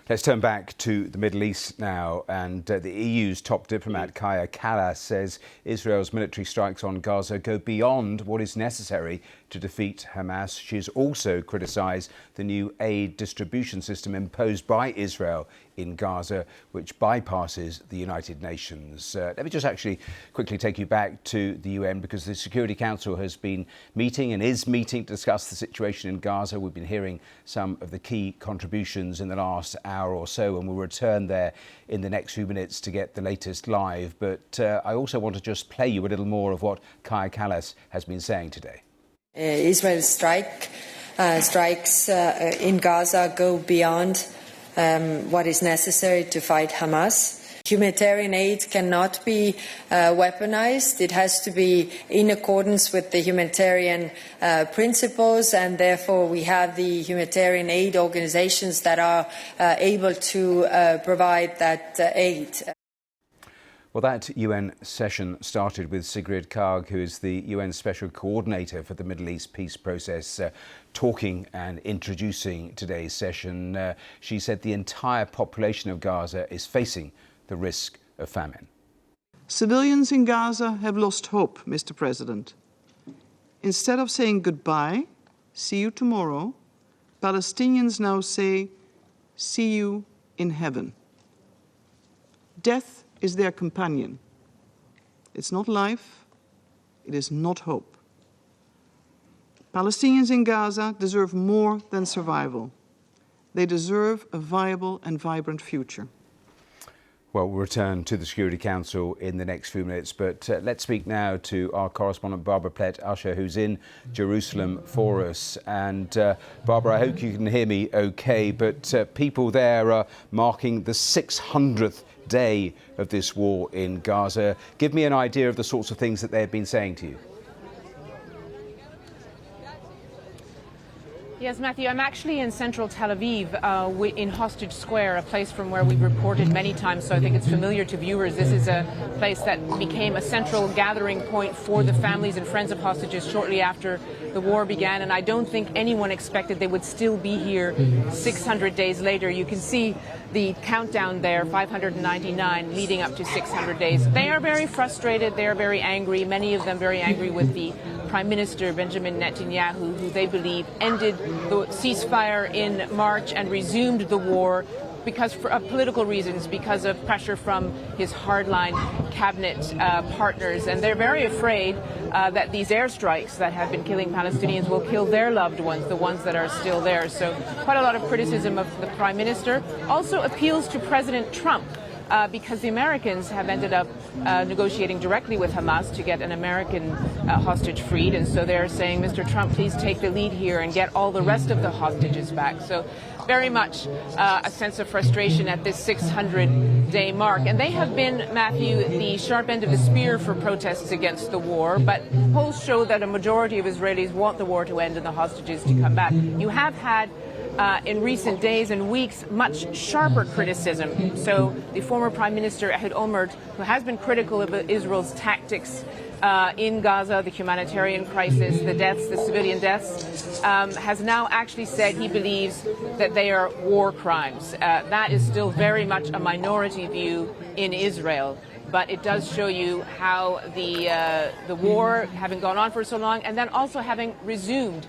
Let's turn back to the Middle East now, and the EU's top diplomat Kaja Kallas says Israel's military strikes on Gaza go beyond what is necessary to defeat Hamas. She's also criticised the new aid distribution system imposed by Israel in Gaza, which bypasses the United Nations. Let me just actually quickly take you back to the UN, because the Security Council has been meeting and is meeting to discuss the situation in Gaza. We've been hearing some of the key contributions in the last hour or so, and we'll return there in the next few minutes to get the latest live. But I also want to just play you a little more of what Kaja Kallas has been saying today. Israel's strikes in Gaza go beyond what is necessary to fight Hamas. Humanitarian aid cannot be weaponized. It has to be in accordance with the humanitarian principles, and therefore we have the humanitarian aid organizations that are able to provide that aid. Well, that UN session started with Sigrid Kaag, who is the UN Special Coordinator for the Middle East peace process, talking and introducing today's session. She said the entire population of Gaza is facing the risk of famine. Civilians in Gaza have lost hope, Mr. President. Instead of saying goodbye, see you tomorrow, Palestinians now say, see you in heaven. Death is their companion. It's not life, it is not hope. Palestinians in Gaza deserve more than survival. They deserve a viable and vibrant future. Well, we'll return to the Security Council in the next few minutes, but let's speak now to our correspondent Barbara Plett-Usher, who's in Jerusalem for us. And Barbara, I hope you can hear me okay, but people there are marking the 600th day of this war in Gaza. Give me an idea of the sorts of things that they've been saying to you. Yes, Matthew, I'm actually in central Tel Aviv in Hostage Square, a place from where we've reported many times, so I think it's familiar to viewers. This is a place that became a central gathering point for the families and friends of hostages shortly after the war began, and I don't think anyone expected they would still be here 600 days later. You can see the countdown there, 599, leading up to 600 days. They are very frustrated, they are very angry, many of them very angry with the Prime Minister Benjamin Netanyahu, who they believe ended the ceasefire in March and resumed the war because of political reasons, because of pressure from his hardline cabinet partners. And they're very afraid that these airstrikes that have been killing Palestinians will kill their loved ones, the ones that are still there. So quite a lot of criticism of the Prime Minister. Also appeals to President Trump, because the Americans have ended up negotiating directly with Hamas to get an American hostage freed. And so they're saying, Mr. Trump, please take the lead here and get all the rest of the hostages back. So very much a sense of frustration at this 600-day mark. And they have been, Matthew, the sharp end of the spear for protests against the war. But polls show that a majority of Israelis want the war to end and the hostages to come back. You have had in recent days and weeks, much sharper criticism. So the former Prime Minister Ehud Olmert, who has been critical of Israel's tactics in Gaza, the humanitarian crisis, the deaths, the civilian deaths, has now actually said he believes that they are war crimes. That is still very much a minority view in Israel. But it does show you how the war, having gone on for so long, and then also having resumed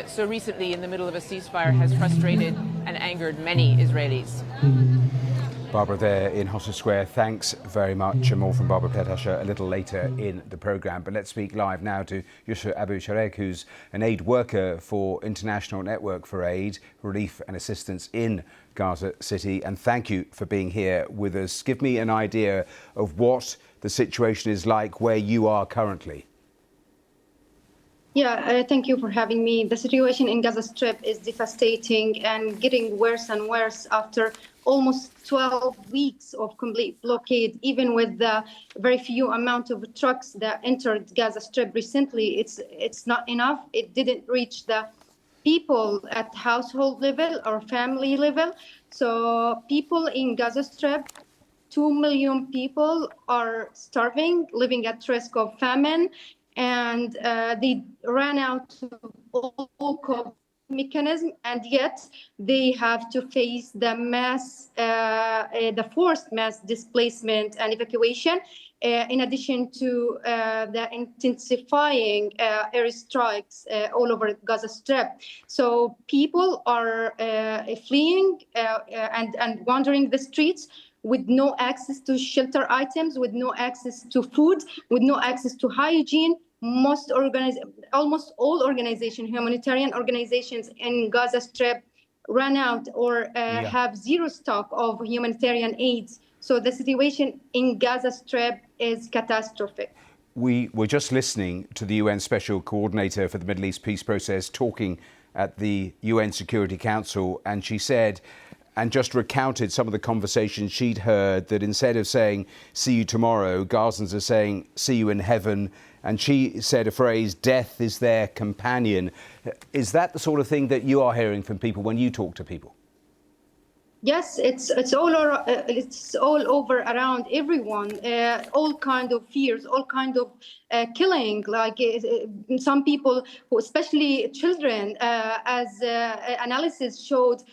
so recently in the middle of a ceasefire, has frustrated and angered many Israelis. Barbara there in Hostage Square, thanks very much. And more from Barbara Plett-Usher a little later in the programme. But let's speak live now to Yusra Abu Sharek, who's an aid worker for International Network for Aid, Relief and Assistance in Gaza City. And thank you for being here with us. Give me an idea of what the situation is like where you are currently. Yeah, thank you for having me. The situation in Gaza Strip is devastating and getting worse and worse after almost 12 weeks of complete blockade. Even with the very few amount of trucks that entered Gaza Strip recently, it's not enough. It didn't reach the people at household level or family level. So people in Gaza Strip, 2 million people are starving, living at risk of famine. And they ran out of all mechanism, and yet they have to face the the forced mass displacement and evacuation, in addition to the intensifying airstrikes all over Gaza Strip. So people are fleeing and wandering the streets with no access to shelter items, with no access to food, with no access to hygiene. Almost all organizations, humanitarian organizations in Gaza Strip, run out or have zero stock of humanitarian aids. So the situation in Gaza Strip is catastrophic. We were just listening to the UN Special Coordinator for the Middle East Peace Process talking at the UN Security Council, and she said, and just recounted some of the conversations she'd heard, that instead of saying, see you tomorrow, Gazans are saying, see you in heaven. And she said a phrase, death is their companion. Is that the sort of thing that you are hearing from people when you talk to people? Yes, it's all over around everyone. All kind of fears, all kind of killing. Like some people, who, especially children, as analysis showed,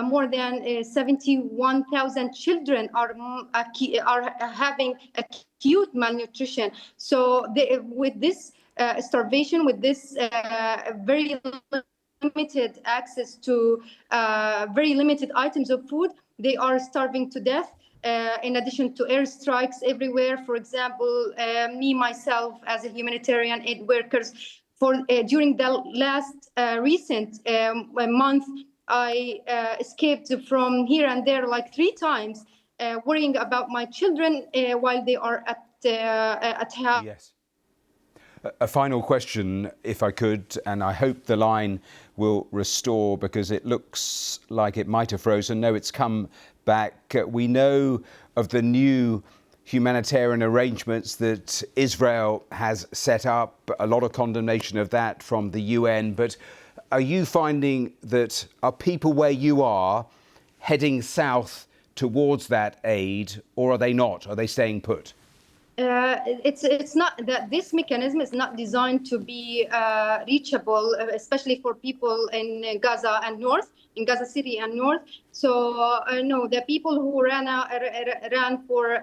more than 71,000 children are having acute malnutrition. So with this starvation, with this very limited access to very limited items of food, they are starving to death. In addition to airstrikes everywhere. For example, me myself as a humanitarian aid workers, during the last recent month, I escaped from here and there like 3 times, worrying about my children while they are at house. Yes. A final question, if I could, and I hope the line will restore because it looks like it might have frozen. No, it's come back. We know of the new humanitarian arrangements that Israel has set up, a lot of condemnation of that from the UN. But are you finding that are people where you are heading south towards that aid, or are they not? Are they staying put? It's not that this mechanism is not designed to be reachable, especially for people in Gaza and North, in Gaza City and North. So no, the people who ran for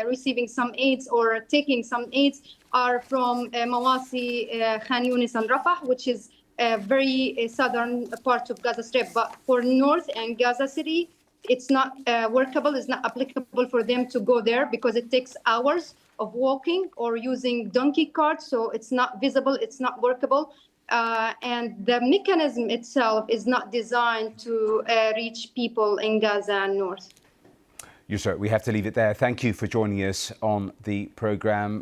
receiving some aids or taking some aids are from Mawasi, Khan Yunis and Rafah, which is a very southern part of Gaza Strip. But for North and Gaza City, it's not workable, it's not applicable for them to go there because it takes hours of walking or using donkey carts. So it's not visible, it's not workable. And the mechanism itself is not designed to reach people in Gaza and North. Yusra, we have to leave it there. Thank you for joining us on the programme.